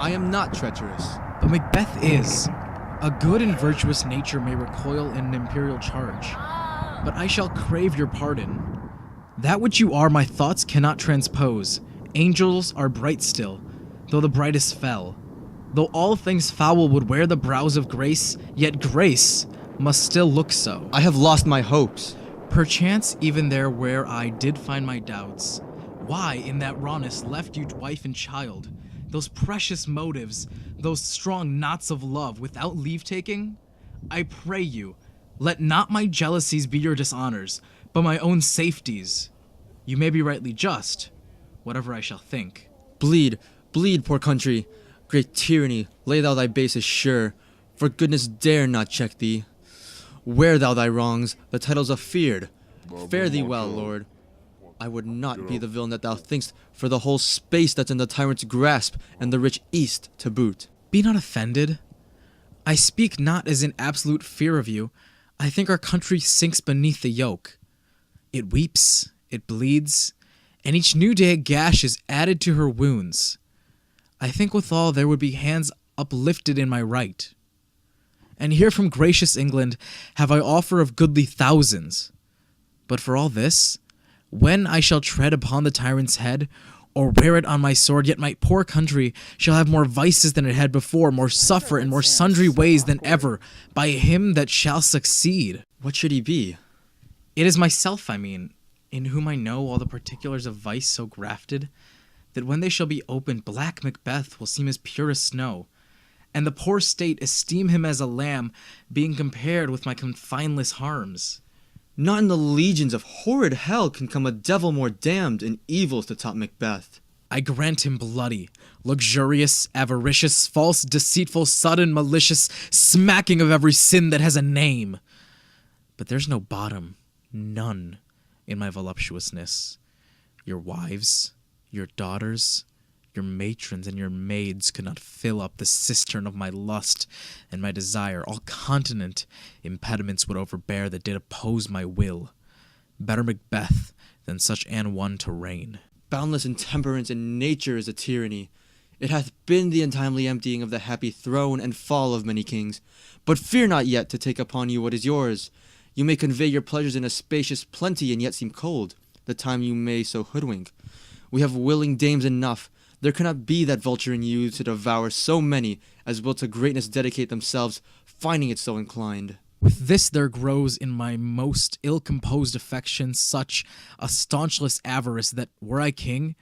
I am not treacherous. But Macbeth is. A good and virtuous nature may recoil in an imperial charge, but I shall crave your pardon. That which you are my thoughts cannot transpose. Angels are bright still, though the brightest fell. Though all things foul would wear the brows of grace, yet grace must still look so. I have lost my hopes. Perchance even there where I did find my doubts, why in that rawness left you wife and child? Those precious motives, those strong knots of love without leave-taking? I pray you, let not my jealousies be your dishonors, but my own safeties. You may be rightly just, whatever I shall think. Bleed, bleed, poor country. Great tyranny, lay thou thy bases sure, for goodness dare not check thee. Wear thou thy wrongs, the titles of feared. Fare thee well, Lord. I would not be the villain that thou think'st, for the whole space that's in the tyrant's grasp, and the rich East to boot. Be not offended. I speak not as in absolute fear of you. I think our country sinks beneath the yoke. It weeps, it bleeds, and each new day a gash is added to her wounds. I think withal there would be hands uplifted in my right. And here from gracious England have I offer of goodly thousands. But for all this, when I shall tread upon the tyrant's head, or wear it on my sword, yet my poor country shall have more vices than it had before, more suffer in more sundry ways than ever, by him that shall succeed. What should he be? It is myself, I mean, in whom I know all the particulars of vice so grafted, that when they shall be opened, black Macbeth will seem as pure as snow, and the poor state esteem him as a lamb, being compared with my confineless harms. Not in the legions of horrid hell can come a devil more damned in evils to top Macbeth. I grant him bloody, luxurious, avaricious, false, deceitful, sudden, malicious, smacking of every sin that has a name. But there's no bottom, none, in my voluptuousness. Your wives, your daughters, your matrons and your maids could not fill up the cistern of my lust and my desire. All continent impediments would overbear that did oppose my will. Better Macbeth than such an one to reign. Boundless intemperance in nature is a tyranny. It hath been the untimely emptying of the happy throne and fall of many kings. But fear not yet to take upon you what is yours. You may convey your pleasures in a spacious plenty and yet seem cold, the time you may so hoodwink. We have willing dames enough. There cannot be that vulture in you to devour so many as will to greatness dedicate themselves, finding it so inclined. With this there grows in my most ill-composed affection such a staunchless avarice that, were I king,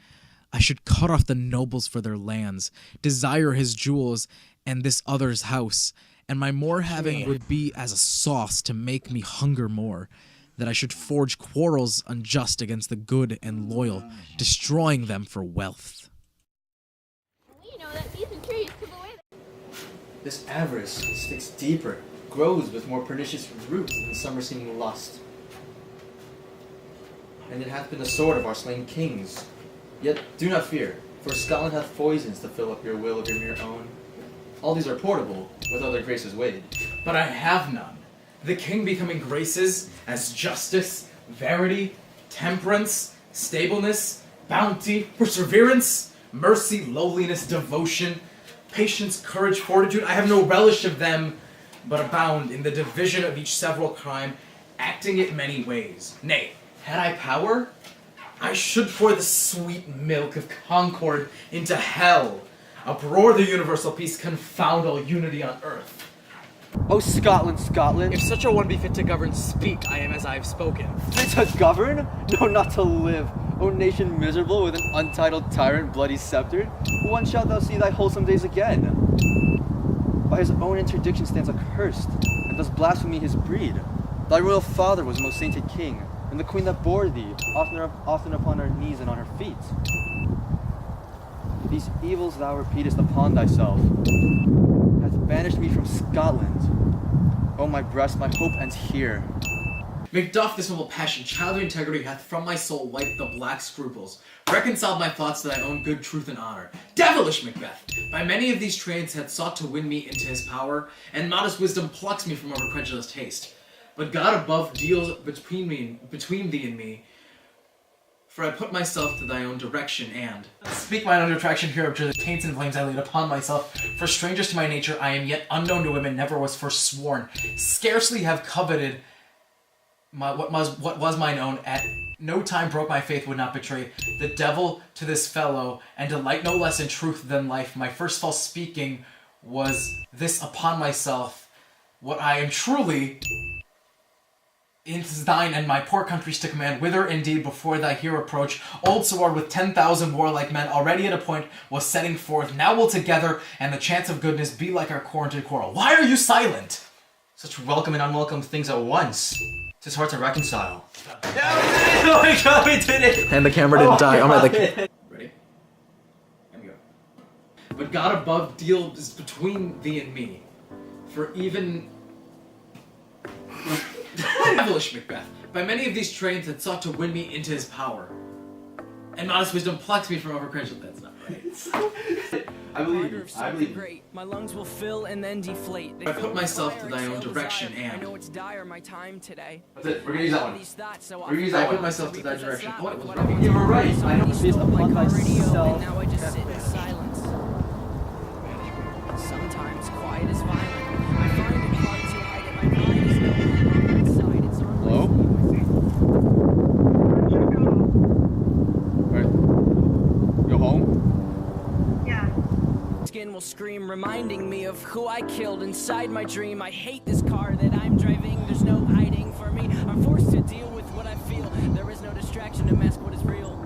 I should cut off the nobles for their lands, desire his jewels and this other's house, and my more having would be as a sauce to make me hunger more, that I should forge quarrels unjust against the good and loyal, destroying them for wealth. This avarice sticks deeper, grows with more pernicious roots than summer-seeming lust. And it hath been the sword of our slain kings. Yet do not fear, for Scotland hath foisons to fill up your will of your mere own. All these are portable, with other graces weighed. But I have none. The king becoming graces as justice, verity, temperance, stableness, bounty, perseverance, mercy, lowliness, devotion, patience, courage, fortitude. I have no relish of them, but abound in the division of each several crime, acting it many ways. Nay, had I power, I should pour the sweet milk of concord into hell, uproar the universal peace, confound all unity on earth. O Scotland, Scotland! If such a one be fit to govern, speak, I am as I have spoken. Fit to govern? No, not to live. O nation miserable, with an untitled tyrant bloody sceptered, when shalt thou see thy wholesome days again? By his own interdiction stands accursed, and does blasphemy his breed. Thy royal father was most sainted king, and the queen that bore thee, often upon her knees and on her feet. These evils thou repeatest upon thyself, hath banished me from Scotland. O my breast, my hope ends here. Macduff, this noble passion, childly integrity hath from my soul wiped the black scruples, reconciled my thoughts to thy own good truth and honor. Devilish Macbeth! By many of these trains hath sought to win me into his power, and modest wisdom plucks me from over credulous taste. But God above deals between thee and me, For I put myself to thy own direction, and speak mine own detraction here to the taints and flames I laid upon myself. For strangers to my nature, I am yet unknown to women, never was forsworn. Scarcely have coveted what was mine own. At no time broke my faith, would not betray the devil to this fellow, and delight no less in truth than life. My first false speaking was this upon myself, what I am truly is thine and my poor country's to command. Whither indeed before thy here approach, old sword with 10,000 warlike men already at a point was setting forth. Now will together and the chance of goodness be like our quarreled quarrel. Why are you silent? Such welcome and unwelcome things at once. 'Tis hard to reconcile. Oh my god, we did it! And the camera didn't die. I'm at the Ready? And go. But God above deals between thee and me. For even devilish Macbeth, by many of these trains had sought to win me into his power. And modest wisdom plucks me from overcredential. That's not right. I believe you. I believe you. Great. My lungs will fill and then deflate. I put myself to thy own direction, I and know it's dire my time today. That's it. We're gonna use that one. These thoughts so We're gonna use I that put one. myself to thy direction. Oh, it was What wrong. I want You were right. to I know Somebody based stole my upon car radio, thyself. and now I just sit in silence. Sometimes quiet is violent. I find it hard to hide it. My pride is no longer inside. It's on Hello? Alright. Go home? skin will scream, reminding me of who I killed inside my dream. I hate this car that I'm driving. There's no hiding for me. I'm forced to deal with what I feel. There is no distraction to mask what is real.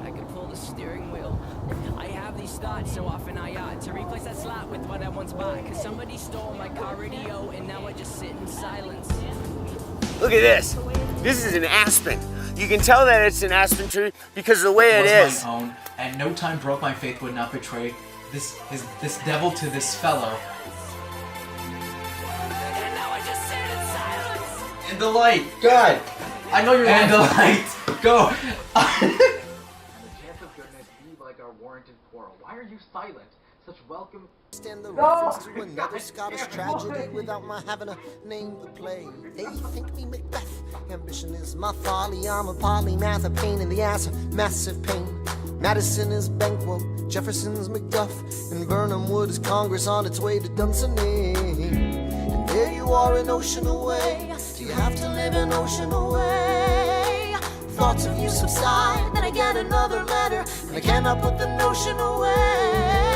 I can pull the steering wheel. I have these thoughts so often I ought to replace that slot with what I once bought. Cause somebody stole my car radio and now I just sit in silence. Look at this. This is an aspen. You can tell that it's an aspen tree because of the way it is. mine own. At no time broke my faith, would not betray this devil to this fellow. And now I just sit in silence. And the light, God! I know you're And the light, go! And the chance of goodness be like our warranted quarrel. Why are you silent? Such welcome. Stand the reference to another Scottish tragedy without my having a name to play. They think me Macbeth. Ambition is my folly. I'm a polymath, a pain in the ass, a massive pain. Madison is Banquo, Jefferson's Macduff, and Burnham Wood is Congress on its way to Dunsinane. And there you are, an ocean away. Do you have to live an ocean away? Thoughts of you subside, then I get another letter, and I cannot put the notion away.